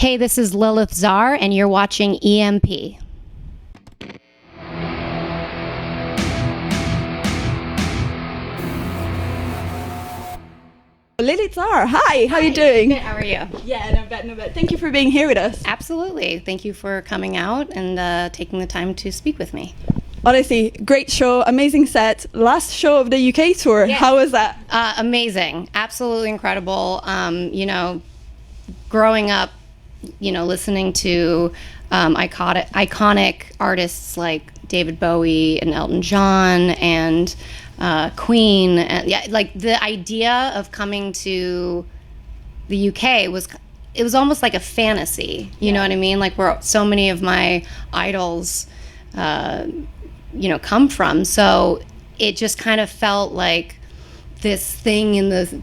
Hey, this is Lilith Czar, and you're watching EMP. Lilith Czar, hi, how are you doing? Good, how are you? Yeah, no bad. Thank you for being here with us. Absolutely. Thank you for coming out and taking the time to speak with me. Honestly, great show, amazing set. Last show of the UK tour, Yeah. How was that? Amazing. Absolutely incredible. Growing up, listening to iconic artists like David Bowie and Elton John and Queen. And, the idea of coming to the UK it was almost like a fantasy. You know what I mean? Like where so many of my idols, come from. So it just kind of felt like this thing in the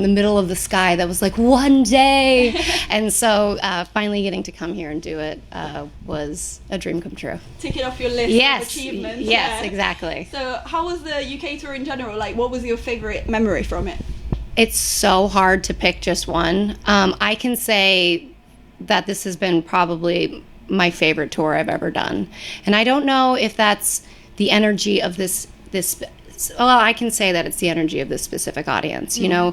middle of the sky that was like one day. And so finally getting to come here and do it was a dream come true. Tick it off your list of achievements. Yes, exactly. So how was the UK tour in general? Like, what was your favorite memory from it? It's so hard to pick just one. I can say that this has been probably my favorite tour I've ever done. And I don't know if that's the energy of this well, I can say that it's the energy of this specific audience. Black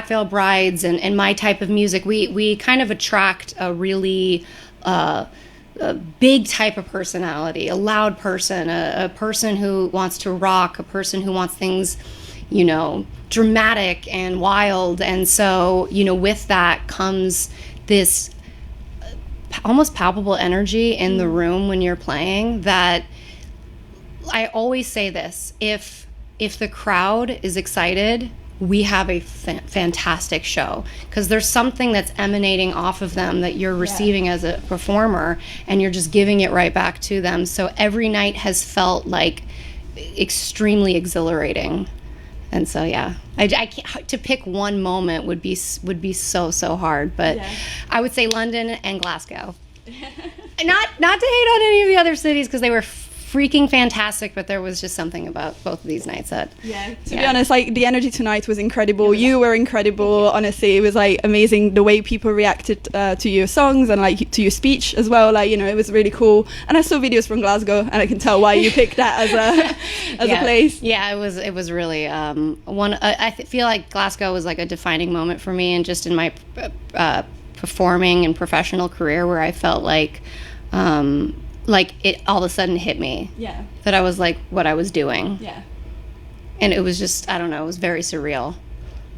Veil Brides and my type of music, we kind of attract a really a big type of personality, a loud person, a person who wants to rock, a person who wants things, dramatic and wild. And so, with that comes this almost palpable energy in the room when you're playing that I always say this, if the crowd is excited, we have a fantastic show, because there's something that's emanating off of them that you're receiving as a performer, and you're just giving it right back to them. So every night has felt like extremely exhilarating. And so, I can't, to pick one moment would be so hard, but I would say London and Glasgow. Not to hate on any of the other cities, because they were freaking fantastic, but there was just something about both of these nights that to be honest, like the energy tonight was incredible. You were incredible. Honestly, it was like amazing the way people reacted to your songs and like to your speech as well. Like, it was really cool. And I saw videos from Glasgow, and I can tell why you picked that as a place. Yeah, it was really I feel like Glasgow was like a defining moment for me, and just in my performing and professional career, where I felt like it all of a sudden hit me that I was like what I was doing. And it was just, I don't know, it was very surreal.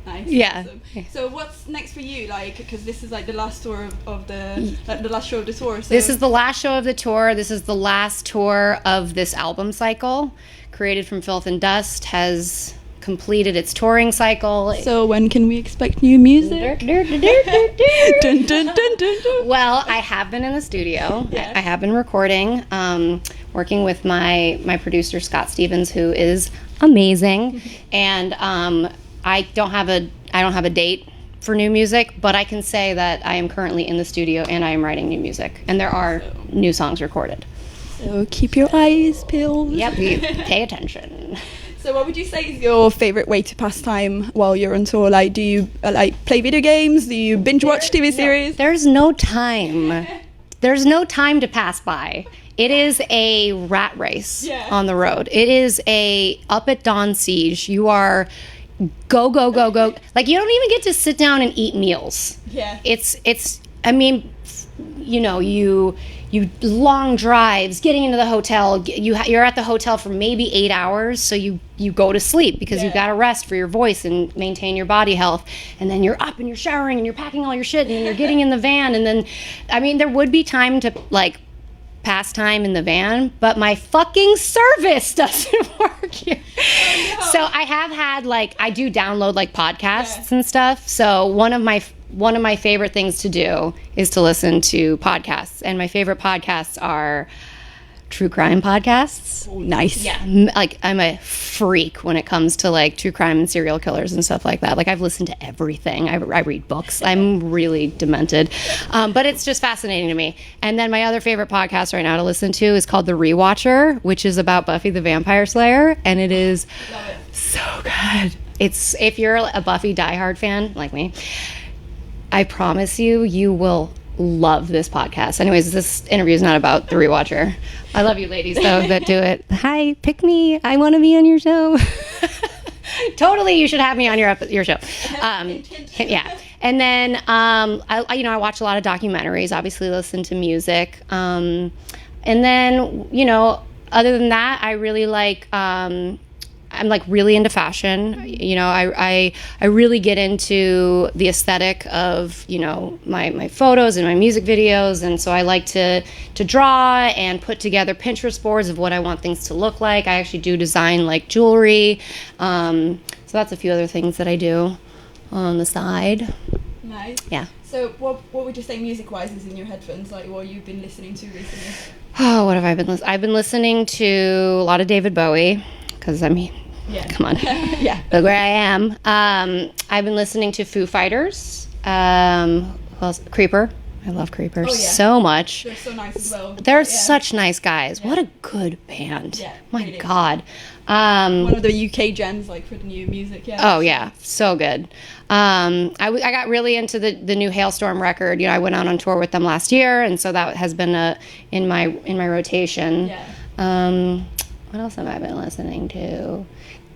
Nice. Awesome. So what's next for you? Like, because this is like the last tour of the last show of the tour. So this is the last show of the tour. This is the last tour of this album cycle. Created from Filth and Dust has completed its touring cycle. So when can we expect new music? Dun, dun, dun, dun, dun. Well, I have been in the studio. I have been recording, working with my producer Scott Stevens, who is amazing. And I don't have a date for new music, but I can say that I am currently in the studio and I am writing new music, and there are new songs recorded. So keep your eyes peeled. Yep, pay attention. So what would you say is your favorite way to pass time while you're on tour? Like, do you play video games? Do you binge watch TV series? There's no time. There's no time to pass by. It is a rat race on the road. It is a up at dawn siege. You are go. Like, you don't even get to sit down and eat meals. Yeah. You long drives, getting into the hotel, you're at the hotel for maybe 8 hours, so you go to sleep because you've got to rest for your voice and maintain your body health, and then you're up and you're showering and you're packing all your shit and then you're getting in the van, and then there would be time to like pass time in the van, but my fucking service doesn't work here. Oh, no. So I have had I do download podcasts and stuff, so one of my favorite things to do is to listen to podcasts, and my favorite podcasts are true crime podcasts. Oh, nice. Yeah. I'm a freak when it comes to true crime and serial killers and stuff like that. I've listened to everything. I read books. I'm really demented. But it's just fascinating to me. And then my other favorite podcast right now to listen to is called The Rewatcher, which is about Buffy the Vampire Slayer. And it is so good. It's if you're a Buffy diehard fan like me, I promise you will love this podcast. Anyways, this interview is not about the rewatcher. I love you ladies though that do it. Hi, pick me. I want to be on your show. Totally, you should have me on your show. Yeah, and then I watch a lot of documentaries. Obviously, listen to music, and then other than that, I really like. I'm like really into fashion. I really get into the aesthetic of my photos and my music videos, and so I like to draw and put together Pinterest boards of what I want things to look like. I actually do design like jewelry, so that's a few other things that I do on the side. Nice. Yeah. So what would you say music-wise is in your headphones? Like what you've been listening to recently? Oh, what have I been listening? I've been listening to a lot of David Bowie because Yeah. Come on. Yeah. Look where I am. I've been listening to Foo Fighters. Who else? Creeper. I love Creeper so much. They're so nice as well. They're such nice guys. Yeah. What a good band. Yeah, My really. God. One of the UK gems like for the new music. Yeah. Oh yeah, so good. I got really into the new Hailstorm record. I went out on tour with them last year, and so that has been in my rotation. Yeah. What else have I been listening to?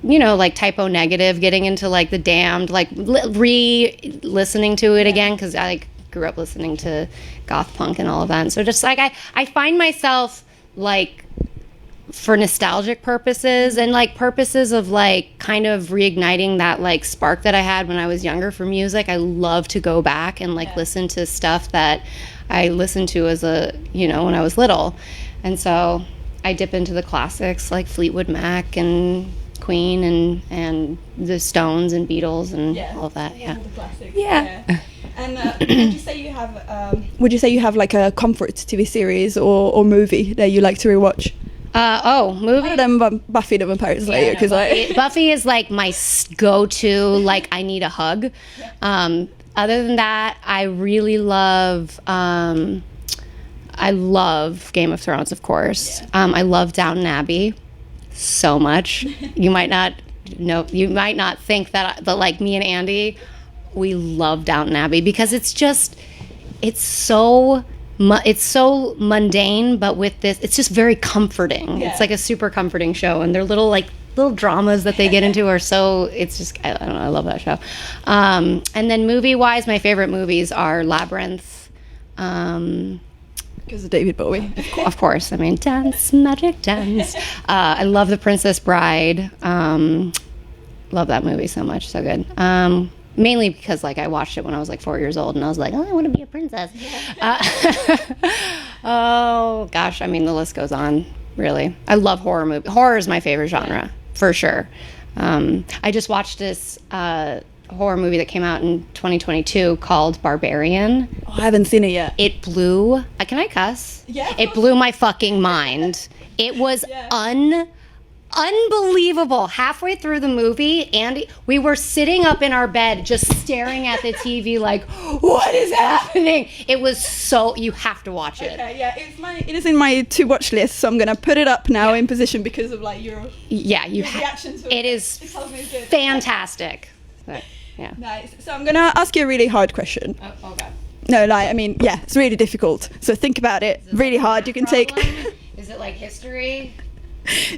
Like Typo Negative, getting into like the Damned, like re-listening to it again because I grew up listening to goth punk and all of that. And so just like I find myself like for nostalgic purposes and like purposes of like kind of reigniting that like spark that I had when I was younger for music. I love to go back and like listen to stuff that I listened to as when I was little. And so I dip into the classics like Fleetwood Mac and Queen and the Stones and Beatles and all of that. Yeah. All the classics. Yeah. And would you say you have like a comfort TV series or movie that you like to rewatch? Movie. Other than Buffy the Vampire Slayer, because Buffy is like my go-to. Like I need a hug. Other than that, I really love. I love Game of Thrones, of course. I love Downton Abbey so much. You might not think that, but like me and Andy, we love Downton Abbey because it's so mundane, but with this, it's just very comforting. It's like a super comforting show, and their little dramas that they get into are so. It's just I don't know. I love that show. And then movie-wise, my favorite movies are Labyrinth. Because of David Bowie. Of course. I mean, dance, magic, dance. I love The Princess Bride. Love that movie so much. So good. Mainly because, like, I watched it when I was, like, 4 years old, and I was like, oh, I want to be a princess. Oh, gosh. I mean, the list goes on, really. I love horror movies. Horror is my favorite genre, for sure. I just watched this horror movie that came out in 2022 called Barbarian. Oh, I haven't seen it yet. It blew. Can I cuss? Yeah. It blew my fucking mind. It was unbelievable. Halfway through the movie, Andy, we were sitting up in our bed just staring at the TV like, what is happening? It was so. You have to watch it. Okay, yeah, it is in my to watch list, so I'm gonna put it up now in position because of like your reaction to it. It is fantastic. So, yeah. Nice. So I'm gonna ask you a really hard question. Oh God. No, like I mean, yeah, it's really difficult. So think about it. Really hard. You can take. Is it like history?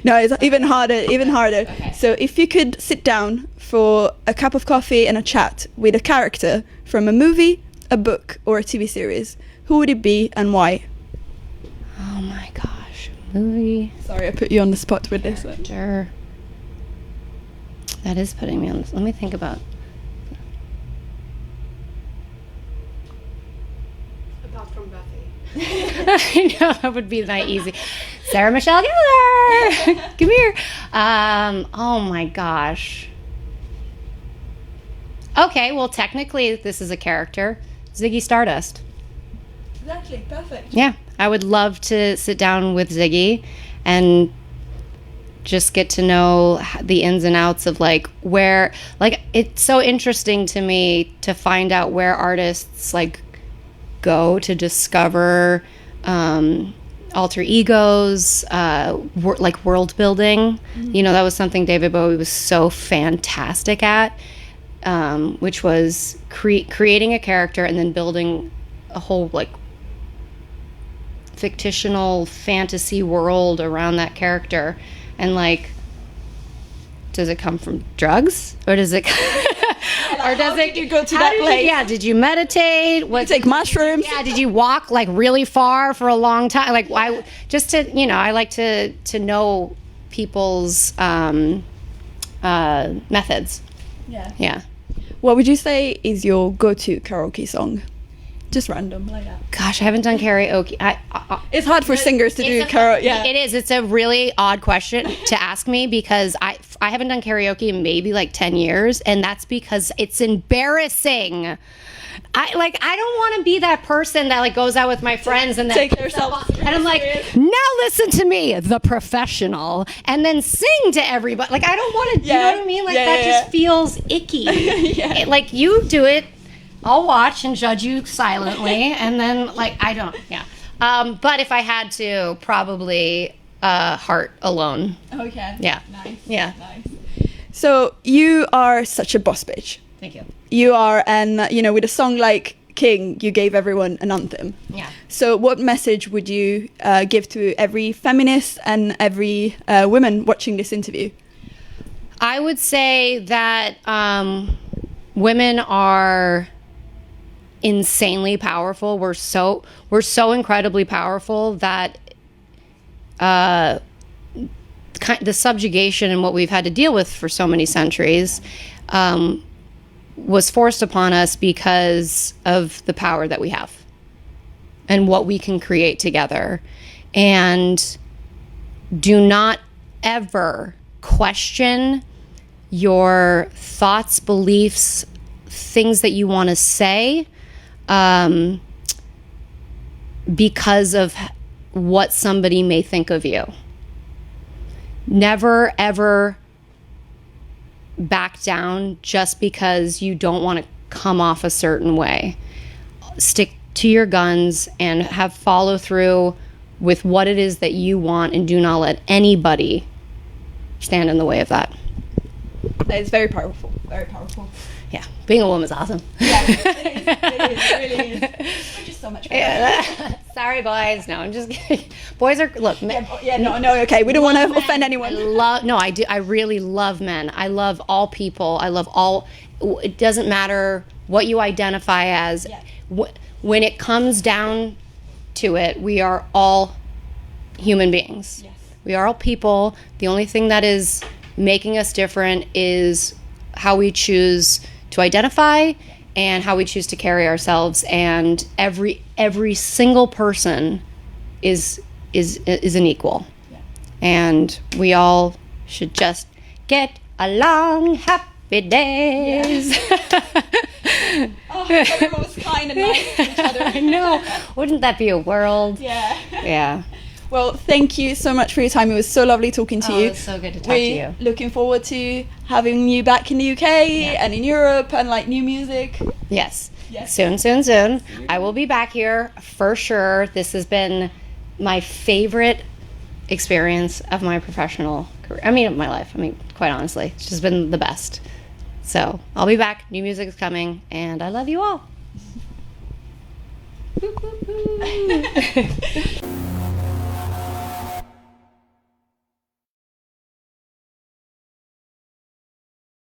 No, it's even harder. Okay. So if you could sit down for a cup of coffee and a chat with a character from a movie, a book, or a TV series, who would it be and why? Oh my gosh, movie. Sorry, I put you on the spot with this. Sure. That is putting me on this. Let me think about. Apart from Buffy. I know, that would be my easy. Sarah Michelle Gellar! Come here. Oh my gosh. Okay, well, technically, this is a character. Ziggy Stardust. Exactly, perfect. Yeah, I would love to sit down with Ziggy and just get to know the ins and outs of like where, like, it's so interesting to me to find out where artists like go to discover alter egos, like world building. You know, that was something David Bowie was so fantastic at, which was creating a character and then building a whole like fictional fantasy world around that character. And like, does it come from drugs, or does it or does it, did you go to that place? Yeah, did you meditate? What, Take mushrooms. yeah, did you walk like really far for a long time? Like, why? Just to, you know, I like to know people's methods. Yeah. Yeah. What would you say is your go-to karaoke song? Just random like that. Gosh, I haven't done karaoke. It's hard for singers to do karaoke. Yeah. It is. It's a really odd question to ask me because I haven't done karaoke in maybe like 10 years, and that's because it's embarrassing. I don't want to be that person that like goes out with my friends and then Take yourself and I'm like, now listen to me, the professional, and then sing to everybody. Like, I don't want to. Yeah. You know what I mean? Like, Yeah, that yeah, just yeah. feels icky. Yeah. Like, you do it, I'll watch and judge you silently, and then like I don't. Yeah. But if I had to, probably Heart Alone. Okay. Yeah. Nice. Yeah. Nice. So you are such a boss bitch. Thank you. You are, and you know, with a song like King, you gave everyone an anthem. Yeah. So what message would you give to every feminist and every woman watching this interview? I would say that women are insanely powerful. We're so incredibly powerful that the subjugation and what we've had to deal with for so many centuries was forced upon us because of the power that we have and what we can create together. And do not ever question your thoughts, beliefs, things that you want to say because of what somebody may think of you. Never, ever back down just because you don't want to come off a certain way. Stick to your guns and have follow through with what it is that you want, and do not let anybody stand in the way of that. That is very powerful. Very powerful. Yeah, being a woman is awesome. Yeah, it really is. We're just so much better. Yeah. Sorry, boys. No, I'm just kidding. Boys are, look, men. No, okay. We don't want to offend anyone. I do. I really love men. I love all people. I love all. It doesn't matter what you identify as. Yeah. When it comes down to it, we are all human beings. Yes. We are all people. The only thing that is making us different is how we choose to identify and how we choose to carry ourselves. And every single person is an equal. Yeah. And we all should just get along. Happy days. Oh, everyone was kind and nice to each other. I know. Wouldn't that be a world? Yeah. Yeah. Well, thank you so much for your time. It was so lovely talking to you. It was so good to talk to We're you. looking forward to having you back in the UK and in Europe and like new music. Yes. Yes. Soon. I will be back here for sure. This has been my favorite experience of my professional career. I mean, of my life. I mean, quite honestly, it's just been the best. So I'll be back. New music is coming, and I love you all.